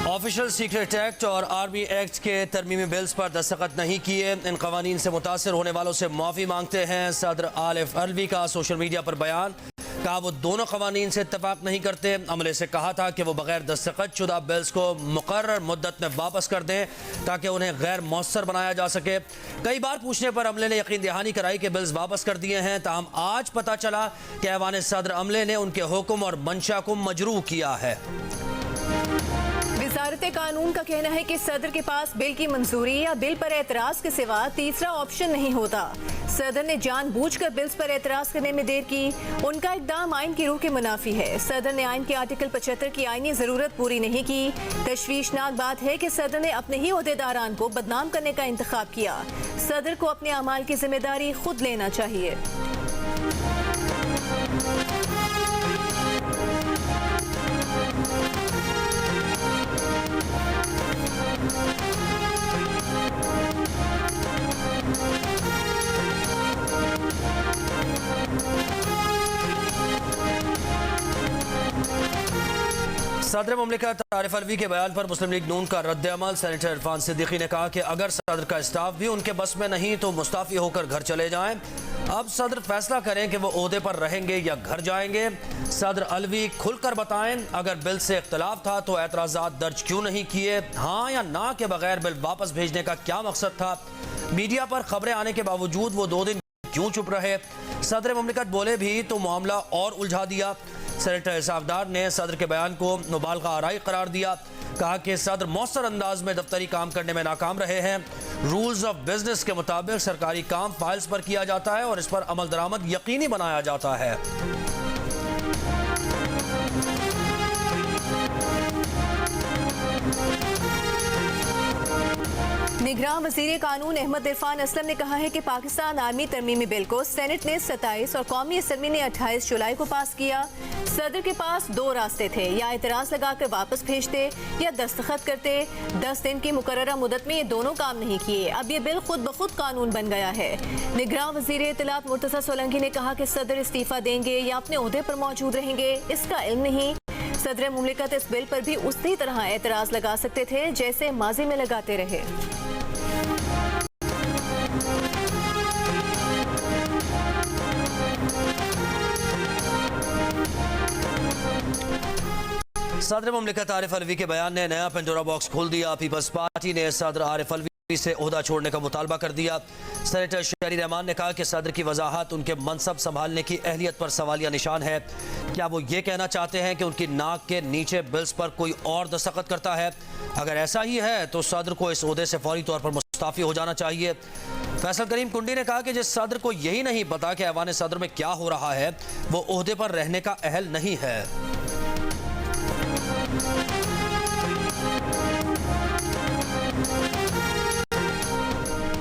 Official secret act और army act के तरमीमी bills पर दस्तखत नहीं किए, इन कवानीन से मुतासर होने वालों से माफ़ी मांगते हैं। सदर आरिफ अलवी का सोशल मीडिया पर बयान, कहा वो दोनों कवानीन से इत्तफाक नहीं करते। अमले से कहा था कि वो बगैर दस्तखत शुदा बिल्स को मुकर्रर मुद्दत में वापस कर दें ताकि उन्हें गैर मौसर बनाया जा सके। कई बार पूछने पर अमले ने यकीन दहानी कराई कि बिल्स वापस कर दिए हैं, ताहम आज पता चला कि ऐवान सदर अमले ने उनके हुक्म और मंशा को मजरूह किया है। वज़ारत कानून का कहना है कि सदर के पास बिल की मंजूरी या बिल पर एतराज के सिवा तीसरा ऑप्शन नहीं होता। सदर ने जानबूझकर बिल्स पर एतराज करने में देर की, उनका इक़दाम आइन की रूह के मुनाफी है। सदर ने आइन के आर्टिकल 75 की आइनी जरूरत पूरी नहीं की। तशवीशनाक बात है कि सदर ने अपने ही ओहदेदारान को बदनाम करने का इंतखाब किया। सदर को अपने अमाल की जिम्मेदारी खुद लेना चाहिए। सदर मुमलिकत आरिफ अलवी के बयान पर मुस्लिम लीग नून का रद्द-ए-अमल। सेनेटर इरफान सिद्दीकी ने कहा कि अगर सदर का स्टाफ भी उनके बस में नहीं तो मुस्ताफी होकर घर चले जाएं। अब सदर फैसला करें कि वो ओहदे पर रहेंगे या घर जाएंगे। सदर अलवी खुलकर बताएं, अगर बिल से इख्तलाफ था तो एतराज़ात दर्ज क्यों नहीं किए? हाँ या ना के बगैर बिल वापस भेजने का क्या मकसद था? मीडिया पर खबरें आने के बावजूद वो 2 दिन क्यों चुप रहे? सदर मुमलिकत बोले भी तो मामला और उलझा दिया। सेनेटर इसाफदार ने सदर के बयान को मुबालगा आराई करार दिया, कहा कि सदर मौसर अंदाज में दफ्तरी काम करने में नाकाम रहे हैं। रूल्स ऑफ बिजनेस के मुताबिक सरकारी काम फाइल्स पर किया जाता है और इस पर अमल दरामद यकीनी बनाया जाता है। निगरान वज़ीर कानून अहमद इरफान असलम ने कहा है कि पाकिस्तान आर्मी तरमीमी बिल को सेनेट ने 27 और कौमी असम्बली ने 28 जुलाई को पास किया। सदर के पास 2 रास्ते थे, या एतराज लगाकर वापस भेजते या दस्तखत करते। 10 दिन की मुकर्ररा मुद्दत में ये दोनों काम नहीं किए। अब ये बिल खुद ब खुद कानून बन गया है। निगरान वज़ीर इत्तलात मुर्तज़ा सोलंकी ने कहा कि सदर इस्तीफा देंगे या अपने ओहदे पर मौजूद रहेंगे, इसका इल्म नहीं। सदर मुमलिकत इस बिल पर भी उसी तरह एतराज लगा सकते थे जैसे माजी में लगाते रहे। सदर मुमलिकत आरिफ अलवी के बयान ने नया पेंडोरा बॉक्स खोल दिया। पीपल्स पार्टी ने सदर आरिफ अलवी से ओहदा छोड़ने का मुतालबा कर दिया। सेनेटर शहरी रहमान ने कहा कि सदर की वजाहत उनके मनसब संभालने की अहलियत पर सवालिया निशान है। क्या वो ये कहना चाहते हैं कि उनकी नाक के नीचे बिल्स पर कोई और दस्तखत करता है? अगर ऐसा ही है तो सदर को इस ओहदे से फौरी तौर पर मुस्ताफी हो जाना चाहिए। फैसल करीम कुंडी ने कहा कि जिस सदर को यही नहीं पता कि ऐवान सदर में क्या हो रहा है वो ओहदे पर रहने का अहल नहीं है।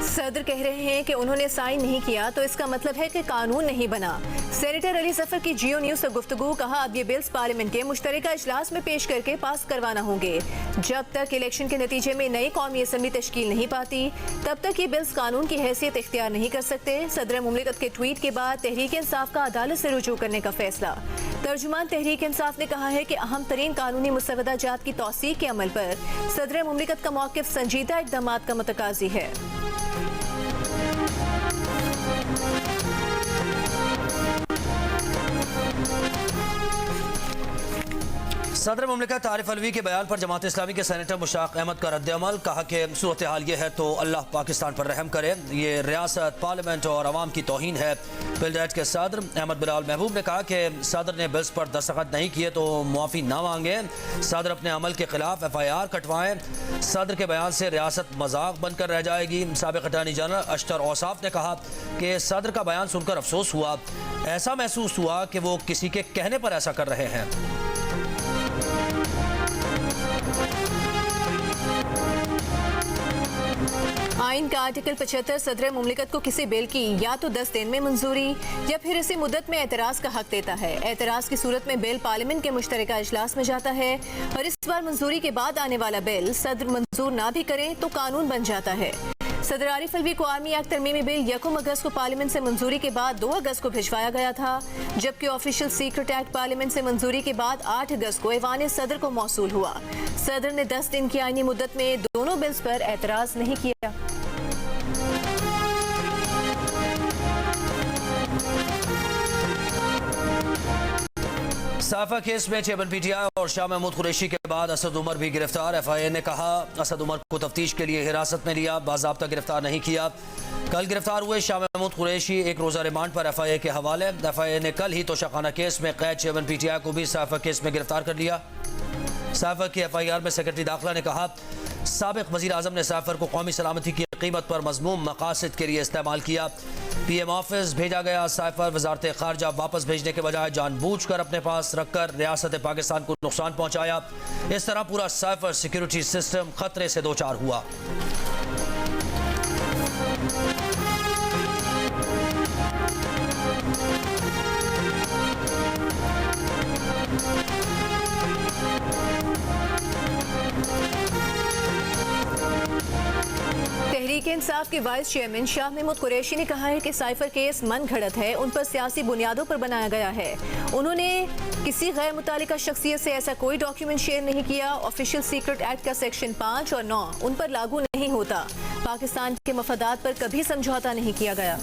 सदर कह रहे हैं कि उन्होंने साइन नहीं किया तो इसका मतलब है कि कानून नहीं बना। सेनेटर अली जफर की जियो न्यूज से गुफ्तगू, कहा अब ये बिल्स पार्लियामेंट के मुश्तरका इजलास में पेश करके पास करवाना होंगे। जब तक इलेक्शन के नतीजे में नई कौमी असम्बली तश्कील नहीं पाती तब तक ये बिल्स कानून की हैसियत इख्तियार नहीं कर सकते। सदर मुमलिकत के ट्वीट के बाद तहरीक इंसाफ का अदालत से रुजू करने का फैसला। तर्जुमान तहरीक इंसाफ ने कहा है कि अहम तरीन कानूनी मुसवदा जात की तौसीक के अमल पर सदर मुमलिकत का मौक़िफ़ संजीदा इक़दाम का मुतकाज़ी है। सदर मुमलिकत आरिफ अलवी के बयान पर जमात इस्लामी के सेनेटर मुश्ताक अहमद का रद्द-ए-अमल, कहा कि सूरत हाल ये है तो अल्लाह पाकिस्तान पर रहम करे। ये रियासत, पार्लियामेंट और अवाम की तौहीन है। बिलडेट के सदर अहमद बिलाल महबूब ने कहा कि सदर ने बिल्स पर दस्तखत नहीं किए तो मुआफ़ी ना मांगे। सदर अपने अमल के खिलाफ FIR कटवाएं। सदर के बयान से रियासत मजाक बनकर रह जाएगी। साबिक़ अटॉर्नी जनरल अशतर औसाफ ने कहा कि सदर का बयान सुनकर अफसोस हुआ, ऐसा महसूस हुआ कि वो किसी के कहने पर ऐसा कर रहे हैं। आइन का आर्टिकल 75 सदर मुमलिकत को किसी बिल की या तो 10 दिन में मंजूरी या फिर इसी मुद्दत में एतराज़ का हक देता है। एतराज़ की सूरत में बिल पार्लियामेंट के मुश्तरका इजलास में जाता है और इस बार मंजूरी के बाद आने वाला बिल सदर मंजूर ना भी करें तो कानून बन जाता है। सदर आरिफ अलवी को आर्मी एक्ट तरमीमी बिल 1 अगस्त को पार्लियामेंट से मंजूरी के बाद 2 अगस्त को भिजवाया गया था, जबकि ऑफिशियल सीक्रेट एक्ट पार्लियामेंट से मंजूरी के बाद 8 अगस्त को ऐवान सदर को मौसूल हुआ। सदर ने 10 दिन की आईनी मुद्दत में दोनों बिल्स पर एतराज नहीं किया। साफा केस में चेयरमैन पीटीआई और शाह महमूद कुरैशी के बाद असद उमर भी गिरफ्तार। एफआईए ने कहा असद उमर को तफ्तीश के लिए हिरासत में लिया, बाज़ाब्ता गिरफ्तार नहीं किया। कल गिरफ्तार हुए शाह महमूद कुरैशी एक रोजा रिमांड पर एफआईए के हवाले। एफआईए ने कल ही तोशाखाना केस में कैद चेयरमैन पीटीआई को भी साफा केस में गिरफ्तार कर लिया। साफा की एफआईआर में सेक्रेटरी दाखिला ने कहा साबिक वज़ीर आज़म ने साफर को कौमी सलामती की कीमत पर मज़मूम मकासद के लिए इस्तेमाल किया। पीएम ऑफिस भेजा गया साइफर वजारत खारजा वापस भेजने के बजाय जानबूझकर अपने पास रखकर रियासत पाकिस्तान को नुकसान पहुंचाया। इस तरह पूरा साइफर सिक्योरिटी सिस्टम खतरे से दो चार हुआ। तहरीक इंसाफ के वाइस चेयरमैन शाह महमूद कुरैशी ने कहा है कि साइफर केस मन घड़त है, उन पर सियासी बुनियादों पर बनाया गया है। उन्होंने किसी गैर मुतालिका शख्सियत से ऐसा कोई डॉक्यूमेंट शेयर नहीं किया। ऑफिशियल सीक्रेट एक्ट का सेक्शन 5 और 9 उन पर लागू नहीं होता। पाकिस्तान के मफादात पर कभी समझौता नहीं किया गया।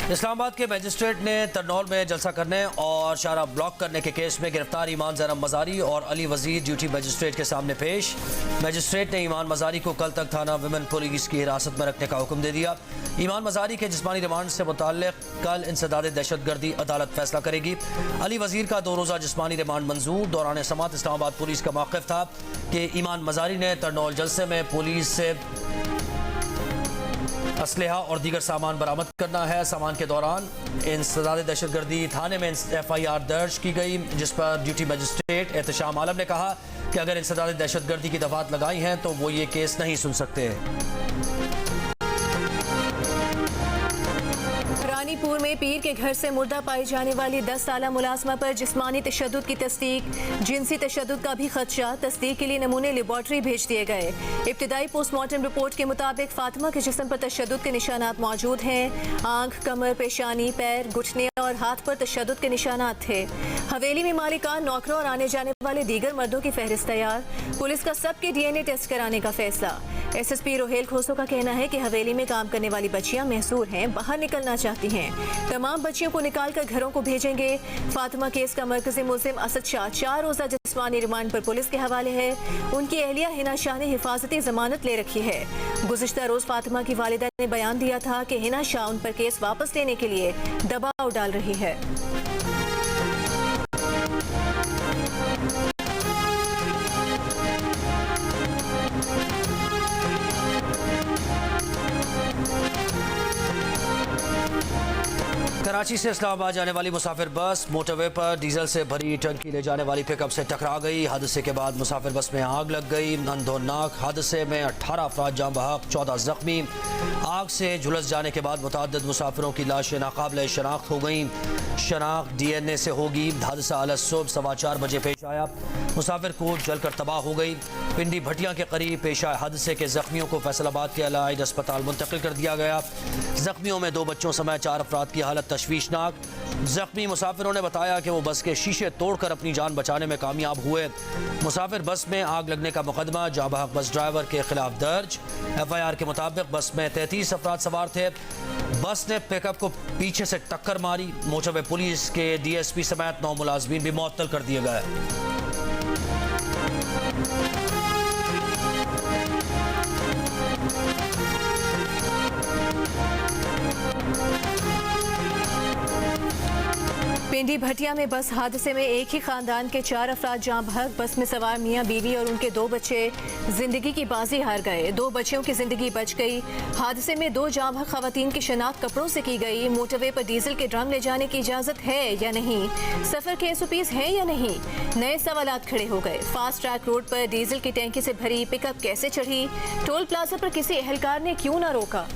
इस्लामाबाद के मजिस्ट्रेट ने तरनौल में जलसा करने और शाहरा ब्लॉक करने के केस में गिरफ्तार ईमान ज़ैनब मज़ारी और अली वज़ीर ड्यूटी मजिस्ट्रेट के सामने पेश। मजिस्ट्रेट ने ईमान मज़ारी को कल तक थाना विमेन पुलिस की हिरासत में रखने का हुक्म दे दिया। ईमान मज़ारी के जिस्मानी रिमांड से मुताल्लिक कल इंसदाद दहशतगर्दी अदालत फैसला करेगी। अली वज़ीर का 2 रोज़ा जिस्मानी रिमांड मंजूर। दौरान समात इस्लामाबाद पुलिस का मौक़िफ़ था कि ईमान मज़ारी ने तरनौल जलसे में पुलिस से असलहा और दीगर सामान बरामद करना है। सामान के दौरान इंसदाद दहशतगर्दी थाने में एफआईआर दर्ज की गई, जिस पर ड्यूटी मजिस्ट्रेट एहतशाम आलम ने कहा कि अगर इंसदाद दहशतगर्दी की दफात लगाई हैं तो वो ये केस नहीं सुन सकते। रानीपुर में पीर के घर से मुर्दा पाई जाने वाली 10 साला मुलाजमा पर जिस्मानी तशद्दुद की तस्दीक, जिनसी तशद्दुद का भी खदशा। तस्दीक के लिए नमूने लेबॉर्ट्री भेज दिए गए। इब्तिदाई पोस्टमार्टम रिपोर्ट के मुताबिक फातिमा के जिस्म पर तशद्दुद के निशानात मौजूद हैं। आंख, कमर, पेशानी, पैर, घुटने और हाथ पर तशद्दुद के निशानात थे। हवेली में मालिकान, नौकरों और आने जाने वाले दीगर मर्दों की फहरिस्त तैयार। पुलिस का सबके डीएनए टेस्ट कराने का फैसला। एसएसपी रोहेल खोसो का कहना है कि हवेली में काम करने वाली बच्चियां महसूर हैं, बाहर निकलना चाहती हैं। तमाम बच्चियों को निकालकर घरों को भेजेंगे। फातिमा केस का मरकजी मुल्जिम असद शाह 4 रोजा जिस्मानी रिमांड पर पुलिस के हवाले है। उनकी अहलिया हिना शाह ने हिफाजती जमानत ले रखी है। गुज़िश्ता रोज फातिमा की वालिदा ने बयान दिया था कि हिना शाह उन पर केस वापस लेने के लिए दबाव डाल रही है। कराची से इस्लामाबाद जाने वाली मुसाफिर बस मोटरवे पर डीजल से भरी टंकी ले जाने वाली पिकअप से टकरा गई। हादसे के बाद मुसाफिर बस में आग लग गई। अंधोनाक हादसे में 18 अफराद जाँ बहक, 14 जख्मी। आग से झुलस जाने के बाद मुतअद्दिद मुसाफिरों की लाशें नाकाबिल शनाख्त हो गई। शनाख्त डीएनए से होगी। हादसा अलसुबह 4:15 बजे पेश आया। मुसाफिर कोच जलकर तबाह हो गई। पिंडी भटिया के करीब पेश आए हादसे के जख्मियों को फैसलाबाद के अलाइड अस्पताल मुंतकिल कर दिया गया। जख्मियों में 2 बच्चों समेत 4 अफराद की हालत तशवीशनाक। जख्मी मुसाफिरों ने बताया कि वो बस के शीशे तोड़कर अपनी जान बचाने में कामयाब हुए। मुसाफिर बस में आग लगने का मुकदमा जाँ बहक बस ड्राइवर के खिलाफ दर्ज। एफआईआर के मुताबिक बस में 33 अफराद सवार थे। बस ने पिकअप को पीछे से टक्कर मारी। मोटरवे पुलिस के डीएसपी समेत 9 मुलाजमीन भी मुअत्तल कर दिए गए। पिंडी भटिया में बस हादसे में एक ही खानदान के 4 अफराद जाँ बहक। बस में सवार मियाँ बीवी और उनके 2 बच्चे जिंदगी की बाजी हार गए। 2 बच्चियों की जिंदगी बच गई। हादसे में 2 जाँ बहक खवातीन की शनाख्त कपड़ों से की गई। मोटरवे पर डीजल के ड्रम ले जाने की इजाजत है या नहीं, सफर के एसओपीज हैं या नहीं, नए सवालात खड़े हो गए। फास्ट ट्रैक रोड पर डीजल की टैंकी से भरी पिकअप कैसे चढ़ी? टोल प्लाजा पर किसी एहलकार ने क्यों न रोका?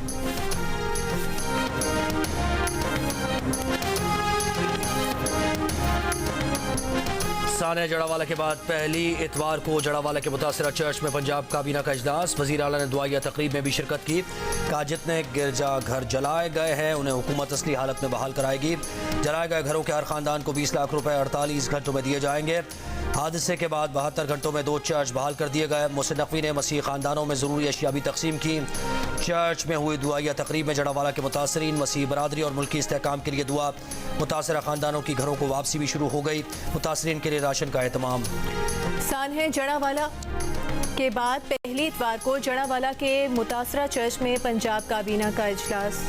पाकिस्तान है जड़ावाला के बाद पहली इतवार को जड़ावाला के मुतासरा चर्च में पंजाब काबीना का इजलास। वज़ीर आला ने दुआया तकरीब में भी शिरकत की। कहा जितने गिरजा घर जलाए गए हैं उन्हें हुकूमत असली हालत में बहाल कराएगी। जलाए गए घरों के हर खानदान को 20 लाख रुपए 48 घंटों में दिए जाएंगे। हादसे के बाद 72 घंटों में 2 चर्च बहाल कर दिए गए। मुहसिन नकवी ने मसीह खानदानों में ज़रूरी अशिया भी तकसीम की। चर्च में हुई दुआया तकरीब में जड़ावाला के मुतासरीन, मसीह बरादरी और मुल्की इस्तेहकाम के लिए दुआ। मुतासरा खानदानों की घरों को वापसी भी शुरू हो गई। मुतासरीन के लिए राशन का एहतमाम। सानहे जड़ावाला के बाद पहली इतवार को जड़ावाला के मुतासरा चर्च में पंजाब काबीना का इजलास।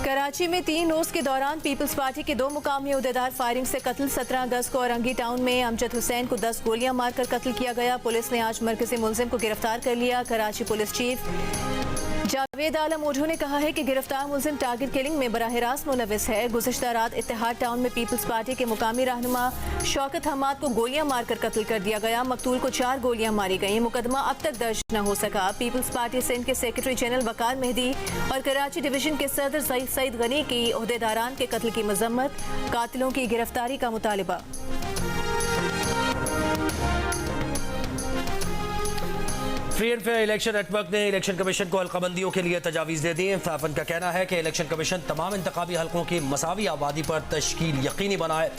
कराची में 3 रोज के दौरान पीपल्स पार्टी के 2 मुकामी उहदेदार फायरिंग से कत्ल। 17 अगस्त को औरंगी टाउन में अमजद हुसैन को 10 गोलियां मारकर कत्ल किया गया। पुलिस ने आज मरकजी मुलजिम को गिरफ्तार कर लिया। कराची पुलिस चीफ जावेद आलम ओझो ने कहा है कि गिरफ्तार मुलजिम टारगेट किलिंग में बराह रास्त मुलविस है। गुज़िश्ता रात इत्तेहाद टाउन में पीपल्स पार्टी के मुकामी रहनुमा शौकत हमाद को गोलियां मारकर कत्ल कर दिया गया। मकतूल को 4 गोलियां मारी गई। मुकदमा अब तक दर्ज न हो सका। पीपल्स पार्टी सिंध के सेक्रेटरी जनरल वकार मेहदी और कराची डिवीजन के सदर सईद गनी की ओहदेदारान के कत्ल की मजम्मत। कातिलों की गिरफ्तारी का मुतालिबा। Free and fair election network ने इलेक्शन कमीशन को हल्काबंदियों के लिए तजावीज़ दे दी। फैफन का कहना है कि इलेक्शन कमीशन तमाम इंतखाबी हल्कों की मसावी आबादी पर तश्कील यकीनी बनाए।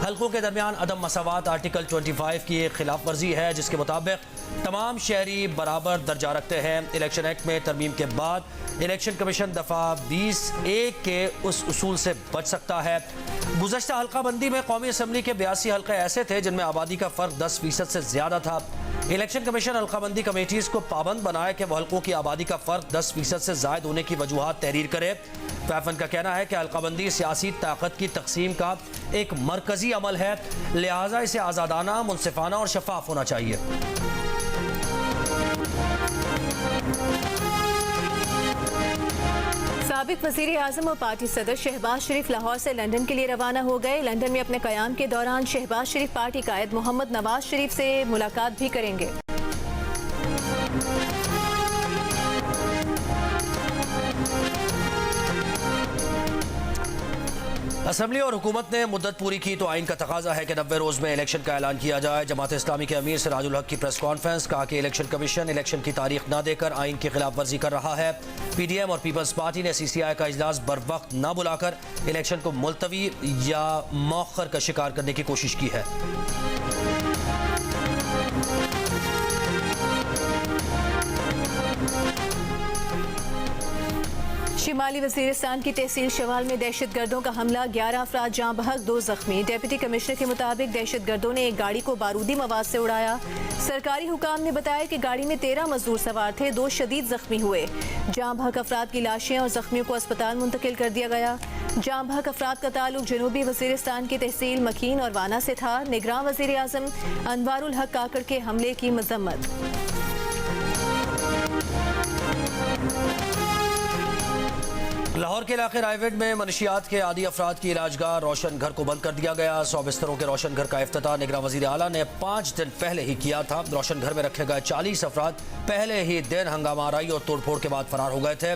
हल्कों के दरमियान अदम मसावात आर्टिकल 25 की एक खिलाफ वर्जी है, जिसके मुताबिक तमाम शहरी बराबर दर्जा रखते हैं। इलेक्शन एक्ट में तरमीम के बाद इलेक्शन कमीशन दफ़ा 20(1) के उस उसूल से बच सकता है। गुज़श्ता हल्काबंदी में कौमी असम्बली के 82 हल्के ऐसे थे जिनमें आबादी का फ़र्क 10% से ज़्यादा था। इलेक्शन कमीशन हल्काबंदी कमेटीज़ को पाबंद बनाए कि वह हल्कों की आबादी का फ़र्क 10% से ज़ायद होने की वजूहात तहरीर करे। फैफन का कहना है कि हल्काबंदी सियासी ताकत की तकसीम का एक मरकजी अमल है, लिहाजा इसे आज़ादाना, मुनसिफाना और शफाफ होना चाहिए। साबिक वज़ीर आज़म और पार्टी सदर शहबाज शरीफ लाहौर से लंदन के लिए रवाना हो गए। लंदन में अपने क़याम के दौरान शहबाज शरीफ पार्टी कायद मोहम्मद नवाज शरीफ से मुलाकात भी करेंगे। असम्बली और हुकूमत ने मुद्दत पूरी की तो आइन का तकाजा है कि 90 रोज़ में इलेक्शन का ऐलान किया जाए। जमात इस्लामी के अमीर सिराजुल हक की प्रेस कॉन्फ्रेंस। कहा कि इलेक्शन कमीशन इलेक्शन की तारीख न देकर आइन की खिलाफ वर्जी कर रहा है। PDM और पीपल्स पार्टी ने CCI का इजलास बर वक्त न बुलाकर इलेक्शन को मुलतवी या मौखर का शिकार करने की कोशिश की है। शिमाली वज़ीरिस्तान की तहसील शवाल में दहशत गर्दों का हमला। 11 अफराद जाँ बहक, 2 जख्मी। डिप्टी कमिश्नर के मुताबिक दहशत गर्दों ने एक गाड़ी को बारूदी मवाद से उड़ाया। सरकारी हुकाम ने बताया कि गाड़ी में 13 मजदूर सवार थे। 2 शदीद जख्मी हुए। जाँ बहक अफराद की लाशें और जख्मियों को अस्पताल मुंतकिल कर दिया गया। जाँ बहक अफराद का ताल्लुक जनूबी वज़ीरिस्तान की तहसील मकीन और वाना से था। निगरान वज़ीर आज़म अनवारुल हक काकड़ के हमले की मजम्मत। लाहौर के इलाके रायवेड में मनशियात के आदी अफराद की इलाजगाह रोशन घर को बंद कर दिया गया। 100 बिस्तरों के रोशन घर का इफ्तिताह निगरान वज़ीर आला ने 5 दिन पहले ही किया था। रोशन घर में रखे गए 40 अफराद पहले ही दिन हंगामा आराई और तोड़फोड़ के बाद फरार हो गए थे।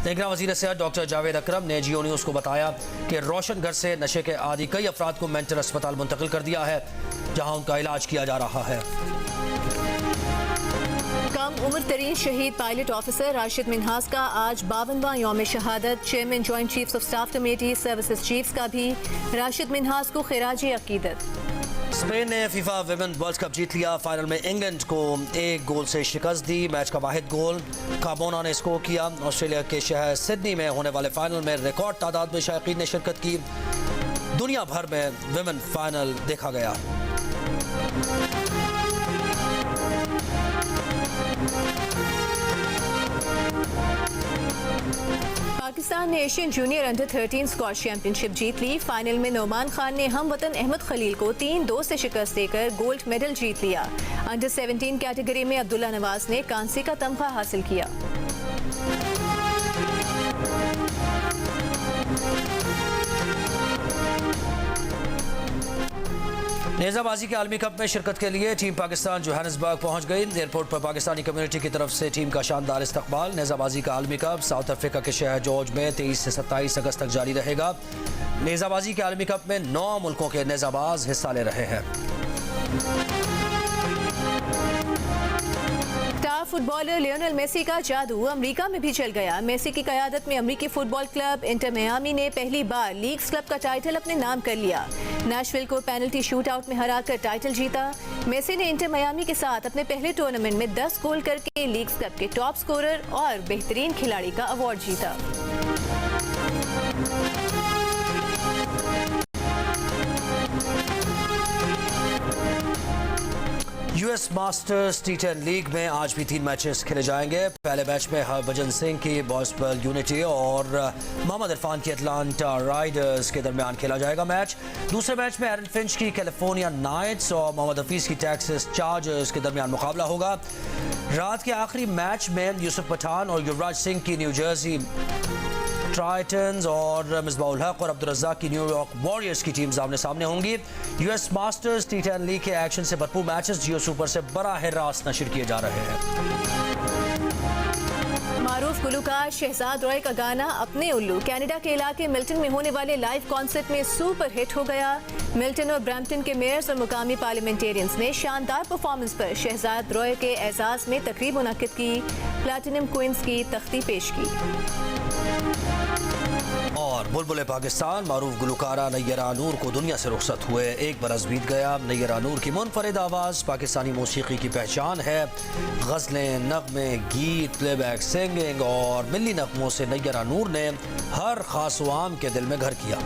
निगरान वज़ीर सेहत डॉक्टर जावेद अकरम ने जियो न्यूज़ को बताया कि रोशन घर से नशे के आदी कई अफराद को मेंटल अस्पताल मुंतकिल कर दिया है, जहाँ उनका इलाज किया जा रहा है। कम उम्र तरीन शहीद पायलट ऑफिसर राशिद मिन्हास का आज 52वां यौम शहादत। Chairman joint chiefs of staff committee services chiefs का भी राशिद मिन्हास को खिराजी अकीदत। स्पेन ने फीफा विमेन वर्ल्ड कप जीत लिया। फाइनल में इंग्लैंड को 1 गोल से शिकस्त दी। मैच का वाहिद गोल काबोना ने स्कोर किया। ऑस्ट्रेलिया के शहर सिडनी में होने वाले फाइनल में रिकॉर्ड तादाद में शायकीन ने शिरकत की। दुनिया भर में विमेन फाइनल देखा गया। पाकिस्तान ने Asian junior under 13 squash championship जीत ली। फाइनल में नोमान खान ने हम वतन अहमद खलील को 3-2 से शिकस्त देकर गोल्ड मेडल जीत लिया। अंडर 17 कैटेगरी में अब्दुल्ला नवाज ने कांसे का तमगा हासिल किया। नेज़ाबाजी के आलमी कप में शिरकत के लिए टीम पाकिस्तान जोहानिसबर्ग पहुंच गई। एयरपोर्ट पर पाकिस्तानी कम्युनिटी की तरफ से टीम का शानदार इस्तकबाल। नेज़ाबाजी का आलमी कप साउथ अफ्रीका के शहर जॉर्ज में 23 से 27 अगस्त तक जारी रहेगा। नेज़ाबाजी के आलमी कप में 9 मुल्कों के नेज़ाबाज हिस्सा ले रहे हैं। स्टार फुटबॉलर लियोनेल मेसी का जादू अमेरिका में भी चल गया। मेसी की क़यादत में अमेरिकी फुटबॉल क्लब इंटर मियामी ने पहली बार लीग्स क्लब का टाइटल अपने नाम कर लिया। नेशविल को पेनल्टी शूट आउट में हराकर टाइटल जीता। मेसी ने इंटर मियामी के साथ अपने पहले टूर्नामेंट में 10 गोल करके लीग्स क्लब के टॉप स्कोरर और बेहतरीन खिलाड़ी का अवार्ड जीता। यूएस मास्टर्स टी10 लीग में आज भी 3 मैचेस खेले जाएंगे। पहले मैच में हरभजन सिंह की बॉस्टन यूनिटी और मोहम्मद इरफान की अटलांटा राइडर्स के दरमियान खेला जाएगा मैच। दूसरे मैच में एरन फिंच की कैलिफोर्निया नाइट्स और मोहम्मद हफीज की टेक्सास चार्जर्स के दरमियान मुकाबला होगा। रात के आखिरी मैच में यूसुफ पठान और युवराज सिंह की न्यू जर्सी टाइटंस और मिसबाउल हक और अब्दुल रज़्ज़ाक की न्यूयॉर्क वॉरियर्स की टीम्स आमने सामने होंगी। यूएस मास्टर्स टी10 लीग के एक्शन से भरपूर मैचेस जियो सुपर से बराह रास्त नशर किए जा रहे हैं। मारूफ गुलूकार शहजाद रॉय का गाना अपने उल्लू कनाडा के इलाके मिल्टन में होने वाले लाइव कॉन्सर्ट में सुपर हिट हो गया। मिल्टन और ब्रैम्पटन के मेयर्स और मुकामी पार्लियामेंटेरियंस ने शानदार परफॉर्मेंस पर शहजाद रॉय के एजाज में तकरीब मुनक्किद की। प्लैटिनम क्वींस की तख्ती पेश की। और बुलबुल पाकिस्तान मारूफ गुलकारा नैयरा नूर को दुनिया से रुखसत हुए 1 बरस बीत गया। नैयरा नूर की मुनफरिद आवाज़ पाकिस्तानी मौसीकी की पहचान है। गज़लें, नग़्मे, गीत, प्लेबैक सिंगिंग और मिली नग़मों से नैयरा नूर ने हर खास आम के दिल में घर किया।